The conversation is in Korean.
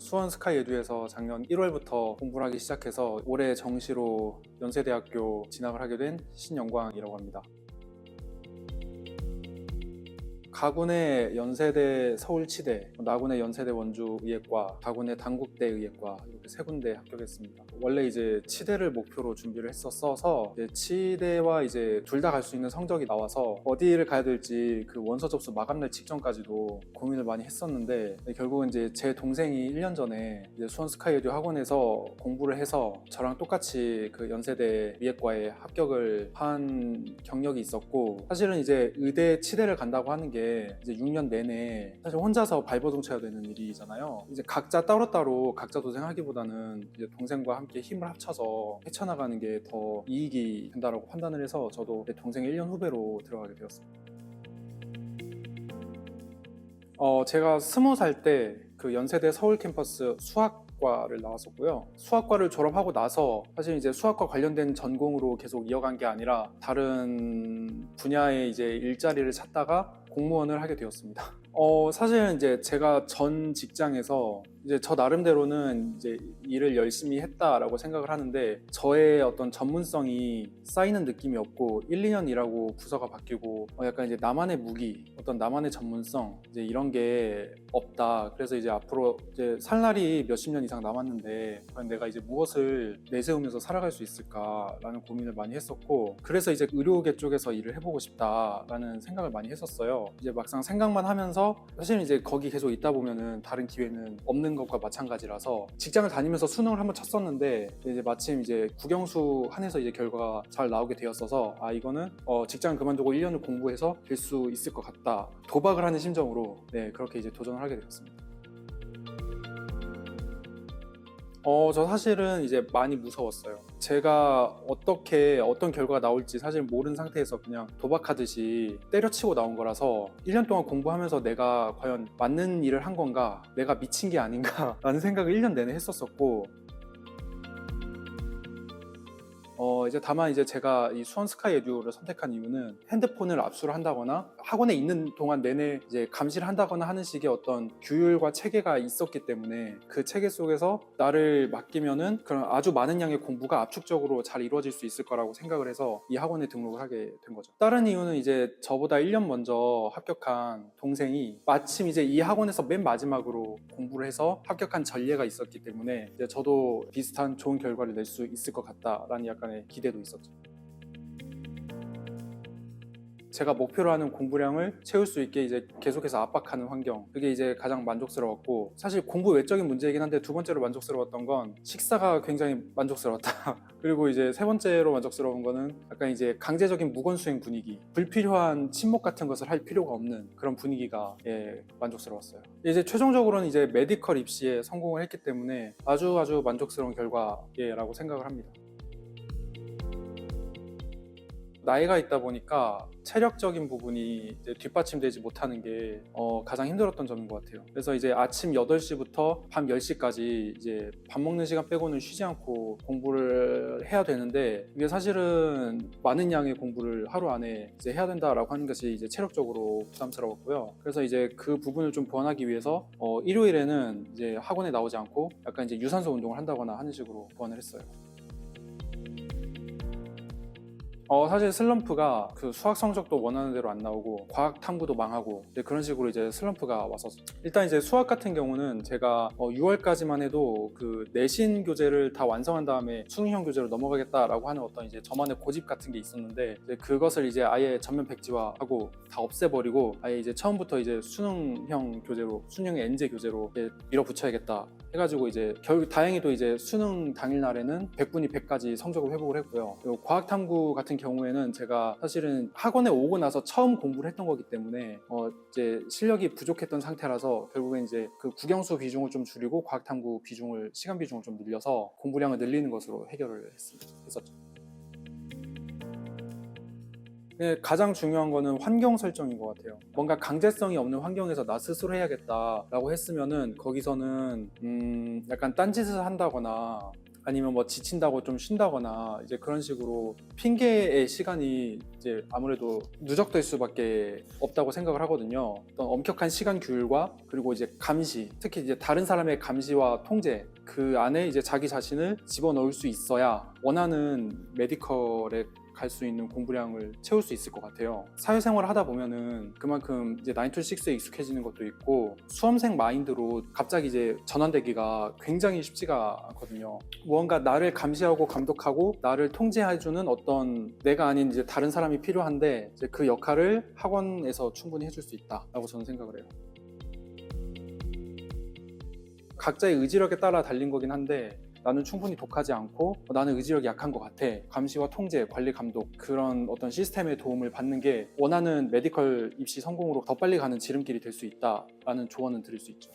수원 스카이 에듀에서 작년 1월부터 공부를 하기 시작해서 올해 정시로 연세대학교 진학을 하게 된 신영광이라고 합니다. 가군의 연세대 서울치대, 나군의 연세대 원주의예과, 가군의 단국대 의예과 이렇게 세 군데 합격했습니다. 원래 이제 치대를 목표로 준비를 했었어서 이제 치대와 이제 둘 다 갈 수 있는 성적이 나와서 어디를 가야 될지 그 원서 접수 마감날 직전까지도 고민을 많이 했었는데 결국은 이제 제 동생이 1년 전에 이제 수원 스카이에듀 학원에서 공부를 해서 저랑 똑같이 그 연세대 의예과에 합격을 한 경력이 있었고, 사실은 이제 의대 치대를 간다고 하는 게 이제 6년 내내 사실 혼자서 발버둥쳐야 되는 일이잖아요. 이제 각자 따로따로 각자 도생하기보다는 이제 동생과 함께 힘을 합쳐서 헤쳐나가는 게 더 이익이 된다고 판단을 해서 저도 동생의 1년 후배로 들어가게 되었습니다. 제가 20살 때 그 연세대 서울 캠퍼스 수학과를 나왔었고요. 수학과를 졸업하고 나서 사실 이제 수학과 관련된 전공으로 계속 이어간 게 아니라 다른 분야의 이제 일자리를 찾다가 공무원을 하게 되었습니다. 사실 이제 제가 전 직장에서 이제 저 나름대로는 이제 일을 열심히 했다라고 생각을 하는데, 저의 어떤 전문성이 쌓이는 느낌이 없고 1, 2년 일하고 부서가 바뀌고 약간 이제 나만의 무기, 어떤 나만의 전문성 이제 이런 게 없다. 그래서 이제 앞으로 이제 살 날이 몇십 년 이상 남았는데 과연 내가 이제 무엇을 내세우면서 살아갈 수 있을까라는 고민을 많이 했었고, 그래서 이제 의료계 쪽에서 일을 해보고 싶다라는 생각을 많이 했었어요. 이제 막상 생각만 하면서 사실 이제 거기 계속 있다 보면은 다른 기회는 없는 것과 마찬가지라서 직장을 다니면서 수능을 한번 쳤었는데 이제 마침 이제 국영수 한해서 이제 결과가 잘 나오게 되었어서 이거는 직장을 그만두고 1년을 공부해서 될 수 있을 것 같다, 도박을 하는 심정으로 그렇게 이제 도전을 하게 되었습니다. 저 사실은 이제 많이 무서웠어요. 제가 어떤 결과가 나올지 사실 모르는 상태에서 그냥 도박하듯이 때려치고 나온 거라서 1년 동안 공부하면서 내가 과연 맞는 일을 한 건가, 내가 미친 게 아닌가 라는 생각을 1년 내내 했었었고, 이제 다만 이제 제가 이 수원 스카이 에듀를 선택한 이유는 핸드폰을 압수를 한다거나 학원에 있는 동안 내내 이제 감시를 한다거나 하는 식의 어떤 규율과 체계가 있었기 때문에 그 체계 속에서 나를 맡기면은 그런 아주 많은 양의 공부가 압축적으로 잘 이루어질 수 있을 거라고 생각을 해서 이 학원에 등록을 하게 된 거죠. 다른 이유는 이제 저보다 1년 먼저 합격한 동생이 마침 이제 이 학원에서 맨 마지막으로 공부를 해서 합격한 전례가 있었기 때문에 이제 저도 비슷한 좋은 결과를 낼 수 있을 것 같다라는 약간의 기대도 있었죠. 제가 목표로 하는 공부량을 채울 수 있게 이제 계속해서 압박하는 환경, 그게 이제 가장 만족스러웠고, 사실 공부 외적인 문제이긴 한데 두 번째로 만족스러웠던 건 식사가 굉장히 만족스러웠다. 그리고 이제 세 번째로 만족스러운 거는 약간 이제 강제적인 무건수행 분위기, 불필요한 친목 같은 것을 할 필요가 없는 그런 분위기가 만족스러웠어요. 이제 최종적으로는 이제 메디컬 입시에 성공을 했기 때문에 아주 만족스러운 결과라고 생각을 합니다. 나이가 있다 보니까 체력적인 부분이 이제 뒷받침되지 못하는 게 가장 힘들었던 점인 것 같아요. 그래서 이제 아침 8시부터 밤 10시까지 이제 밥 먹는 시간 빼고는 쉬지 않고 공부를 해야 되는데, 이게 사실은 많은 양의 공부를 하루 안에 이제 해야 된다라고 하는 것이 이제 체력적으로 부담스러웠고요. 그래서 이제 그 부분을 좀 보완하기 위해서 일요일에는 이제 학원에 나오지 않고 약간 이제 유산소 운동을 한다거나 하는 식으로 보완을 했어요. 사실 슬럼프가 그 수학 성적도 원하는 대로 안 나오고 과학 탐구도 망하고 그런 식으로 이제 슬럼프가 왔었죠. 일단 이제 수학 같은 경우는 제가 6월까지만 해도 그 내신 교재를 다 완성한 다음에 수능형 교재로 넘어가겠다라고 하는 어떤 이제 저만의 고집 같은 게 있었는데, 이제 그것을 이제 아예 전면 백지화하고 다 없애버리고 아예 이제 처음부터 이제 수능형 교재로, 수능형 엔제 교재로 밀어붙여야겠다 해가지고 이제 결국 다행히도 이제 수능 당일날에는 100분이 100까지 성적을 회복을 했고요. 그리고 과학 탐구 같은 경우에는 제가 사실은 학원에 오고 나서 처음 공부를 했던 거기 때문에 이제 실력이 부족했던 상태라서 결국엔 이제 그 국영수 비중을 좀 줄이고 과학 탐구 비중을, 시간 비중을 좀 늘려서 공부량을 늘리는 것으로 해결을 했었죠. 가장 중요한 거는 환경 설정인 것 같아요. 뭔가 강제성이 없는 환경에서 나 스스로 해야겠다라고 했으면은 거기서는 약간 딴짓을 한다거나 아니면 뭐 지친다고 좀 쉰다거나 이제 그런 식으로 핑계의 시간이 이제 아무래도 누적될 수밖에 없다고 생각을 하거든요. 어떤 엄격한 시간 규율과 그리고 이제 감시, 특히 이제 다른 사람의 감시와 통제, 그 안에 이제 자기 자신을 집어넣을 수 있어야 원하는 메디컬에 갈 수 있는 공부량을 채울 수 있을 것 같아요. 사회생활을 하다 보면은 그만큼 이제 9 to 6에 익숙해지는 것도 있고 수험생 마인드로 갑자기 이제 전환되기가 굉장히 쉽지가 않거든요. 무언가 나를 감시하고 감독하고 나를 통제해주는 어떤 내가 아닌 이제 다른 사람이 필요한데 이제 그 역할을 학원에서 충분히 해줄 수 있다라고 저는 생각을 해요. 각자의 의지력에 따라 달린 거긴 한데 나는 충분히 독하지 않고 나는 의지력이 약한 것 같아. 감시와 통제, 관리, 감독 그런 어떤 시스템의 도움을 받는 게 원하는 메디컬 입시 성공으로 더 빨리 가는 지름길이 될 수 있다라는 조언은 드릴 수 있죠.